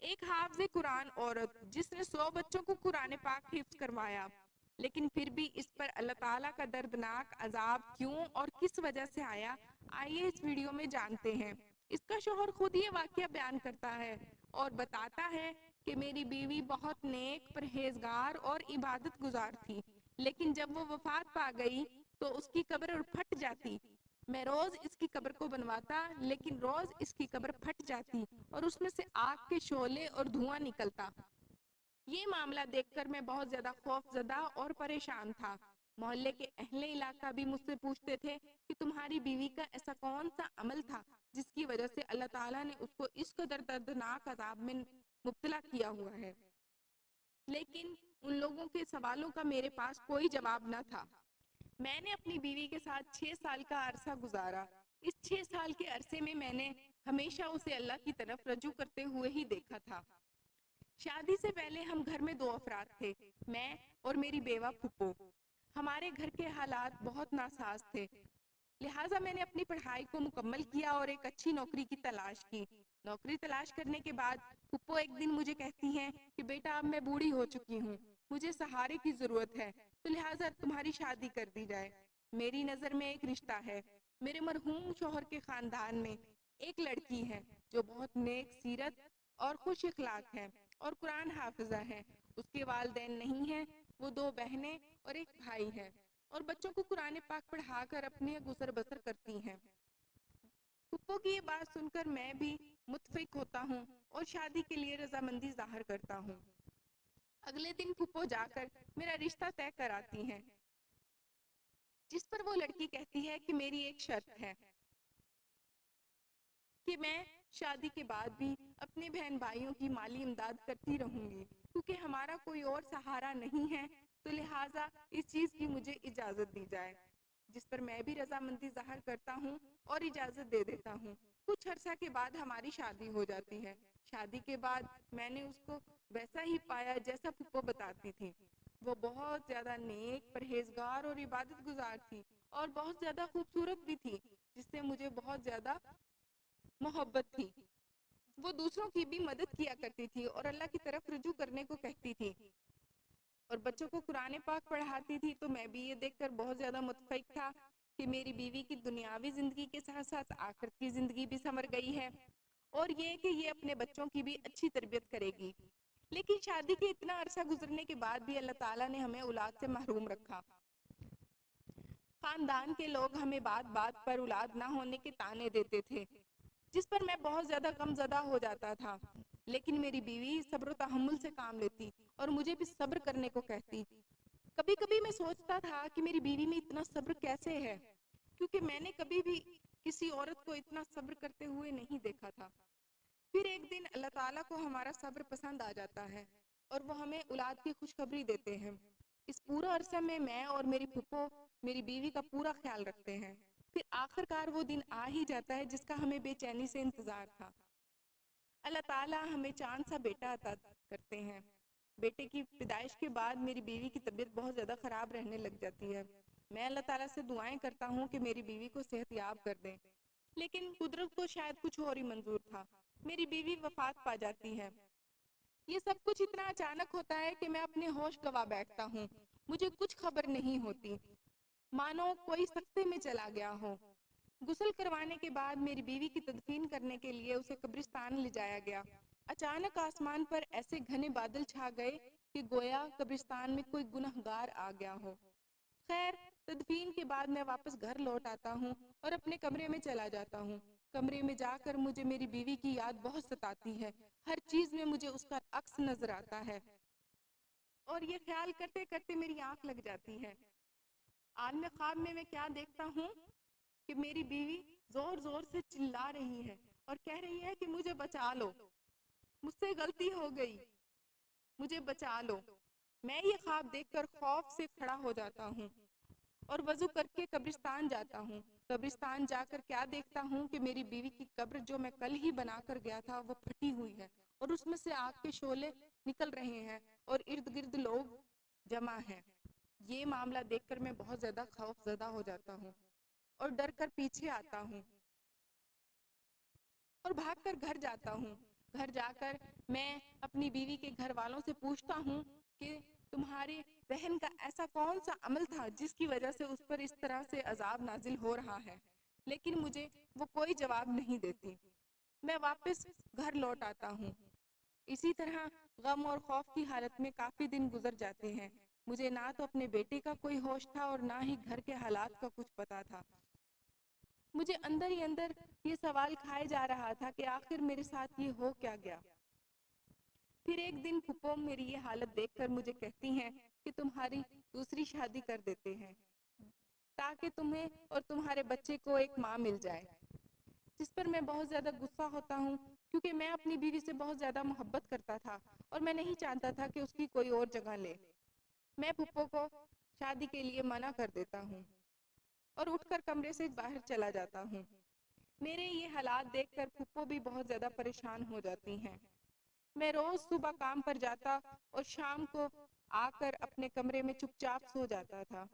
ایک حافظ قرآن عورت جس نے 100 بچوں کو قرآن پاک حفظ کروایا، لیکن پھر بھی اس پر اللہ تعالیٰ کا دردناک عذاب کیوں اور کس وجہ سے آیا، آئیے اس ویڈیو میں جانتے ہیں۔ اس کا شوہر خود یہ واقعہ بیان کرتا ہے اور بتاتا ہے کہ میری بیوی بہت نیک، پرہیزگار اور عبادت گزار تھی، لیکن جب وہ وفات پا گئی تو اس کی قبر پھٹ جاتی۔ میں روز اس کی قبر کو بنواتا، لیکن روز اس کی قبر پھٹ جاتی اور اس میں سے آگ کے شعلے اور دھواں نکلتا۔ یہ معاملہ دیکھ کر میں بہت زیادہ خوف زدہ اور پریشان تھا۔ محلے کے اہل علاقہ بھی مجھ سے پوچھتے تھے کہ تمہاری بیوی کا ایسا کون سا عمل تھا جس کی وجہ سے اللہ تعالیٰ نے اس کو اس قدر دردناک عذاب میں مبتلا کیا ہوا ہے، لیکن ان لوگوں کے سوالوں کا میرے پاس کوئی جواب نہ تھا۔ میں نے اپنی بیوی کے ساتھ 6 سال کا عرصہ گزارا۔ اس 6 سال کے عرصے میں نے ہمیشہ اسے اللہ کی طرف رجوع کرتے ہوئے ہی دیکھا تھا۔ شادی سے پہلے ہم گھر میں 2 افراد تھے، میں اور میری بیوہ پھپھو۔ ہمارے گھر کے حالات بہت ناساز تھے، لہٰذا میں نے اپنی پڑھائی کو مکمل کیا اور ایک اچھی نوکری کی تلاش کی۔ نوکری تلاش کرنے کے بعد پھپھو ایک دن مجھے کہتی ہیں کہ بیٹا اب میں بوڑھی ہو چکی ہوں، مجھے سہارے کی ضرورت ہے، تو لہٰذا تمہاری شادی کر دی جائے۔ میری نظر میں ایک رشتہ ہے۔ میرے مرحوم شوہر کے خاندان میں ایک لڑکی ہے جو بہت نیک سیرت اور خوش اخلاق ہے اور قرآن حافظہ ہے۔ اس کے والدین نہیں ہیں، وہ 2 بہنیں اور ایک بھائی ہے اور بچوں کو قرآن پاک پڑھا کر اپنی گزر بسر کرتی ہیں۔ پھپھو کی یہ بات سن کر میں بھی متفق ہوتا ہوں اور شادی کے لیے رضامندی ظاہر کرتا ہوں۔ اگلے دن پھپھو جا کر میرا رشتہ طے کراتی ہیں، جس پر وہ لڑکی کہتی ہے کہ میری ایک شرط ہے کہ میں شادی کے بعد بھی اپنے بہن بھائیوں کی مالی امداد کرتی رہوں گی، کیونکہ ہمارا کوئی اور سہارا نہیں ہے، تو لہٰذا اس چیز کی مجھے اجازت دی جائے، جس پر میں بھی رضامندی ظاہر کرتا ہوں اور اجازت دے دیتا ہوں۔ کچھ عرصہ کے بعد ہماری شادی ہو جاتی ہے۔ شادی کے بعد میں نے اس کو ویسا ہی پایا جیسا پھپھو بتاتی تھی۔ وہ بہت زیادہ نیک، پرہیزگار اور عبادت گزار تھی اور بہت زیادہ خوبصورت بھی تھی، جس سے مجھے بہت زیادہ محبت تھی۔ وہ دوسروں کی بھی مدد کیا کرتی تھی اور اللہ کی طرف رجوع کرنے کو کہتی تھی اور بچوں کو قرآن پاک پڑھاتی تھی، تو میں بھی یہ دیکھ کر بہت زیادہ متفق تھا کہ میری بیوی کی دنیاوی زندگی کے ساتھ ساتھ آخرت کی زندگی بھی سنور گئی ہے اور یہ کہ یہ اپنے بچوں کی بھی اچھی تربیت کرے گی۔ لیکن شادی کے اتنا عرصہ گزرنے کے بعد بھی اللہ تعالیٰ نے ہمیں اولاد سے محروم رکھا۔ خاندان کے لوگ ہمیں بات بات پر اولاد نہ ہونے کے طعنے دیتے تھے، جس پر میں بہت زیادہ غم زدہ ہو جاتا تھا، لیکن میری بیوی صبر و تحمل سے کام لیتی اور مجھے بھی صبر کرنے کو کہتی۔ کبھی کبھی میں سوچتا تھا کہ میری بیوی میں اتنا صبر کیسے ہے، کیونکہ میں نے کبھی بھی کسی عورت کو اتنا صبر کرتے ہوئے نہیں دیکھا تھا۔ پھر ایک دن اللہ تعالیٰ کو ہمارا صبر پسند آ جاتا ہے اور وہ ہمیں اولاد کی خوشخبری دیتے ہیں۔ اس پورا عرصہ میں اور میری پھپھو میری بیوی کا پورا خیال رکھتے ہیں۔ پھر آخر کار وہ دن آ ہی جاتا ہے جس کا ہمیں بے چینی سے انتظار تھا۔ اللہ تعالیٰ ہمیں چاند سا بیٹا عطا کرتے ہیں۔ بیٹے کی پیدائش کے بعد میری بیوی کی طبیعت بہت زیادہ خراب رہنے لگ جاتی ہے۔ میں اللہ تعالیٰ سے دعائیں کرتا ہوں کہ میری بیوی کو صحت یاب کر دیں، لیکن قدرت کو شاید کچھ اور ہی منظور تھا۔ میری بیوی وفات پا جاتی ہے۔ یہ سب کچھ اتنا اچانک ہوتا ہے کہ میں اپنے ہوش گنوا بیٹھتا ہوں، مجھے کچھ خبر نہیں ہوتی، مانو کوئی سکتے میں چلا گیا ہو۔ غسل کروانے کے بعد میری بیوی کی تدفین کرنے کے لیے اسے قبرستان لے جایا گیا۔ اچانک آسمان پر ایسے گھنے بادل چھا گئے کہ گویا قبرستان میں کوئی گنہگار آ گیا ہو۔ خیر، تدفین کے بعد میں واپس گھر لوٹ آتا ہوں اور اپنے کمرے میں چلا جاتا ہوں۔ کمرے میں جا کر مجھے میری بیوی کی یاد بہت ستاتی ہے، ہر چیز میں مجھے اس کا عکس نظر آتا ہے اور یہ خیال کرتے کرتے میری آنکھ لگ جاتی ہے۔ عالم خواب میں کیا دیکھتا ہوں کہ میری بیوی زور زور سے چلا رہی ہے اور کہہ رہی ہے کہ مجھے بچا لو، مجھ سے غلطی ہو گئی، مجھے بچا لو۔ میں یہ خواب دیکھ کر خوف سے کھڑا ہو جاتا ہوں اور وضو کر کے قبرستان جاتا ہوں۔ قبرستان جا کر کیا دیکھتا ہوں کہ میری بیوی کی قبر جو میں کل ہی بنا کر گیا تھا وہ پھٹی ہوئی ہے اور اس میں سے آگ کے شعلے نکل رہے ہیں اور ارد گرد لوگ جمع ہیں۔ یہ معاملہ دیکھ کر میں بہت زیادہ خوف زدہ ہو جاتا ہوں اور ڈر کر پیچھے آتا ہوں اور بھاگ کر گھر جاتا ہوں۔ گھر جا کر میں اپنی بیوی کے گھر والوں سے پوچھتا ہوں کہ تمہاری بہن کا ایسا کون سا عمل تھا جس کی وجہ سے اس پر اس طرح سے عذاب نازل ہو رہا ہے، لیکن مجھے وہ کوئی جواب نہیں دیتی۔ میں واپس گھر لوٹ آتا ہوں۔ اسی طرح غم اور خوف کی حالت میں کافی دن گزر جاتے ہیں۔ مجھے نہ تو اپنے بیٹے کا کوئی ہوش تھا اور نہ ہی گھر کے حالات کا کچھ پتا تھا۔ مجھے اندر ہی اندر یہ سوال کھائے جا رہا تھا کہ آخر میرے ساتھ یہ ہو کیا گیا۔ پھر ایک دن پھپھو میری یہ حالت دیکھ کر مجھے کہتی ہیں کہ تمہاری دوسری شادی کر دیتے ہیں تاکہ تمہیں اور تمہارے بچے کو ایک ماں مل جائے، جس پر میں بہت زیادہ غصہ ہوتا ہوں کیونکہ میں اپنی بیوی سے بہت زیادہ محبت کرتا تھا اور میں نہیں چاہتا تھا کہ اس کی کوئی اور جگہ لے۔ میں پھپھو کو شادی کے لیے منع کر دیتا ہوں اور اٹھ کر کمرے سے باہر چلا جاتا ہوں۔ میرے یہ حالات دیکھ کر پھپھو بھی بہت زیادہ پریشان ہو جاتی ہیں۔ میں روز صبح کام پر جاتا اور شام کو آ کر اپنے کمرے میں چپ چاپ سو جاتا تھا۔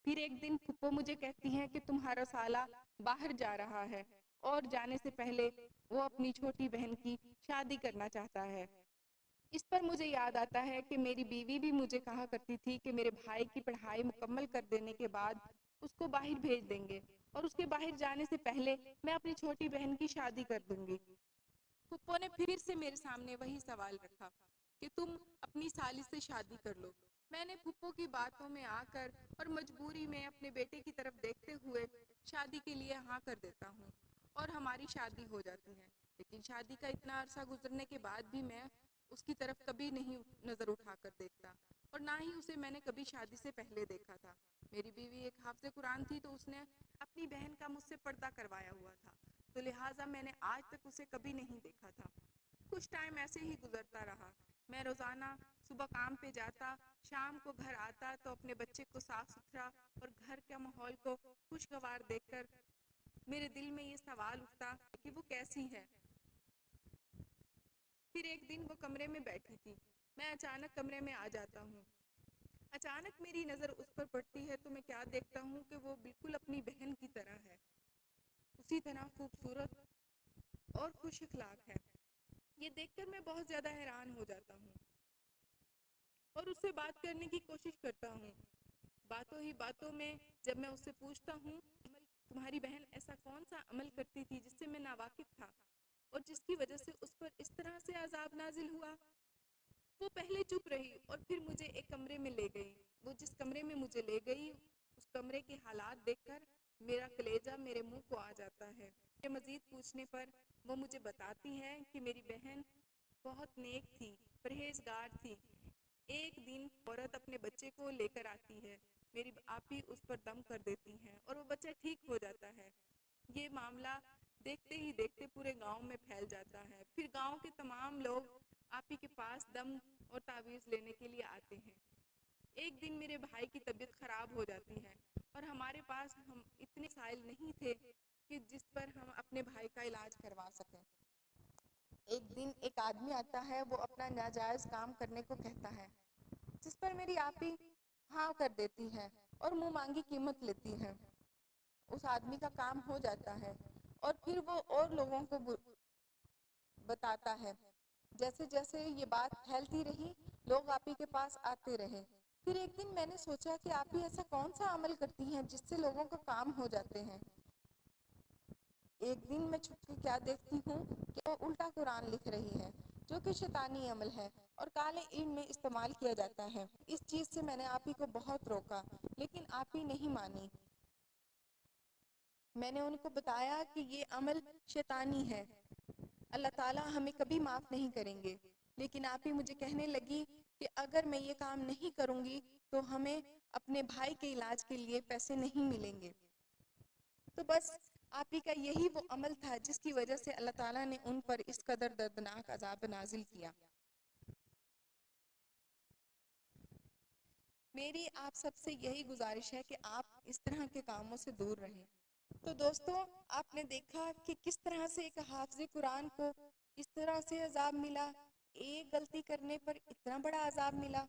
پھر ایک دن پھپھو مجھے کہتی ہیں کہ تمہارا سالہ باہر جا رہا ہے اور جانے سے پہلے وہ اپنی چھوٹی بہن کی شادی کرنا چاہتا ہے۔ اس پر مجھے یاد آتا ہے کہ میری بیوی بھی مجھے کہا کرتی تھی کہ میرے بھائی کی پڑھائی مکمل کر دینے کے بعد اس کو باہر بھیج دیں گے اور اس کے باہر جانے سے پہلے میں اپنی چھوٹی بہن کی شادی کر دوں گی۔ پھپھو نے پھر سے میرے سامنے وہی سوال رکھا کہ تم اپنی سالی سے شادی کر لو۔ میں نے پھپھو کی باتوں میں آ کر اور مجبوری میں اپنے بیٹے کی طرف دیکھتے ہوئے شادی کے لیے ہاں کر دیتا ہوں اور ہماری شادی ہو جاتی ہے۔ لیکن شادی کا اتنا عرصہ گزرنے کے بعد بھی میں اس کی طرف کبھی نہیں نظر اٹھا کر دیکھتا اور نہ ہی اسے میں نے کبھی شادی سے پہلے دیکھا تھا۔ میری بیوی ایک حافظ قرآن تھی تو اس نے اپنی بہن کا مجھ سے پردہ کروایا ہوا تھا، تو لہٰذا میں نے آج تک اسے کبھی نہیں دیکھا تھا۔ کچھ ٹائم ایسے ہی گزرتا رہا۔ میں روزانہ صبح کام پہ جاتا، شام کو گھر آتا تو اپنے بچے کو صاف ستھرا اور گھر کے ماحول کو خوشگوار دیکھ کر میرے دل میں یہ سوال اٹھتا کہ وہ کیسی ہے۔ پھر ایک دن وہ کمرے میں بیٹھی تھی، میں اچانک کمرے میں آ جاتا ہوں۔ اچانک میری نظر اس پر پڑتی ہے تو میں کیا دیکھتا ہوں کہ وہ بالکل اپنی بہن کی طرح ہے، اسی طرح خوبصورت اور خوش اخلاق ہے۔ یہ دیکھ کر میں بہت زیادہ حیران ہو جاتا ہوں اور اس سے بات کرنے کی کوشش کرتا ہوں۔ باتوں ہی باتوں میں جب میں اس سے پوچھتا ہوں تمہاری بہن ایسا کون سا عمل کرتی تھی جس سے میں ناواقف تھا اور جس کی وجہ سے اس پر اس طرح سے عذاب نازل ہوا، وہ پہلے چپ رہی اور پھر مجھے ایک کمرے میں لے گئی۔ وہ جس کمرے میں مجھے لے گئی اس کمرے کے حالات دیکھ کر میرا کلیجہ میرے منہ کو آ جاتا ہے۔ مزید پوچھنے پر وہ مجھے بتاتی ہے کہ میری بہن بہت نیک تھی، پرہیزگار تھی۔ ایک دن عورت اپنے بچے کو لے کر آتی ہے، میری آپی اس پر دم کر دیتی ہیں اور وہ بچہ ٹھیک ہو جاتا ہے۔ یہ معاملہ دیکھتے ہی دیکھتے پورے گاؤں میں پھیل جاتا ہے۔ پھر گاؤں کے تمام لوگ آپی کے پاس دم اور تعویذ لینے کے لیے آتے ہیں۔ ایک دن میرے بھائی کی طبیعت خراب ہو جاتی ہے اور ہمارے پاس ہم اتنے وسائل نہیں تھے کہ جس پر ہم اپنے بھائی کا علاج کروا سکیں۔ ایک دن ایک آدمی آتا ہے، وہ اپنا ناجائز کام کرنے کو کہتا ہے، جس پر میری آپی ہاں کر دیتی ہے اور منہ مانگی قیمت لیتی ہے۔ اس آدمی کا کام ہو جاتا ہے اور پھر وہ اور لوگوں کو بتاتا ہے۔ جیسے جیسے یہ بات پھیلتی رہی، لوگ آپی کے پاس آتے رہے۔ پھر ایک دن میں نے سوچا کہ آپی ایسا کون سا عمل کرتی ہیں جس سے لوگوں کا کام ہو جاتے ہیں۔ ایک دن میں چھپ کے کیا دیکھتی ہوں کہ وہ الٹا قرآن لکھ رہی ہے، جو کہ شیطانی عمل ہے اور کالے علم میں استعمال کیا جاتا ہے۔ اس چیز سے میں نے آپی کو بہت روکا لیکن آپی نہیں مانی۔ میں نے ان کو بتایا کہ یہ عمل شیطانی ہے، اللہ تعالیٰ ہمیں کبھی معاف نہیں کریں گے۔ لیکن آپی مجھے کہنے لگی کہ اگر میں یہ کام نہیں کروں گی تو ہمیں اپنے بھائی کے علاج کے لیے پیسے نہیں ملیں گے۔ تو بس آپی کا یہی وہ عمل تھا جس کی وجہ سے اللہ تعالیٰ نے ان پر اس قدر دردناک عذاب نازل کیا۔ میری آپ سب سے یہی گزارش ہے کہ آپ اس طرح کے کاموں سے دور رہیں۔ تو دوستو، آپ نے دیکھا کہ کس طرح سے ایک حافظ قرآن کو اس طرح سے عذاب ملا، ایک غلطی کرنے پر اتنا بڑا عذاب ملا۔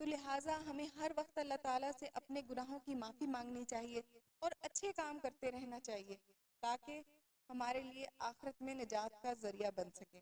تو لہٰذا ہمیں ہر وقت اللہ تعالیٰ سے اپنے گناہوں کی معافی مانگنی چاہیے اور اچھے کام کرتے رہنا چاہیے تاکہ ہمارے لیے آخرت میں نجات کا ذریعہ بن سکے۔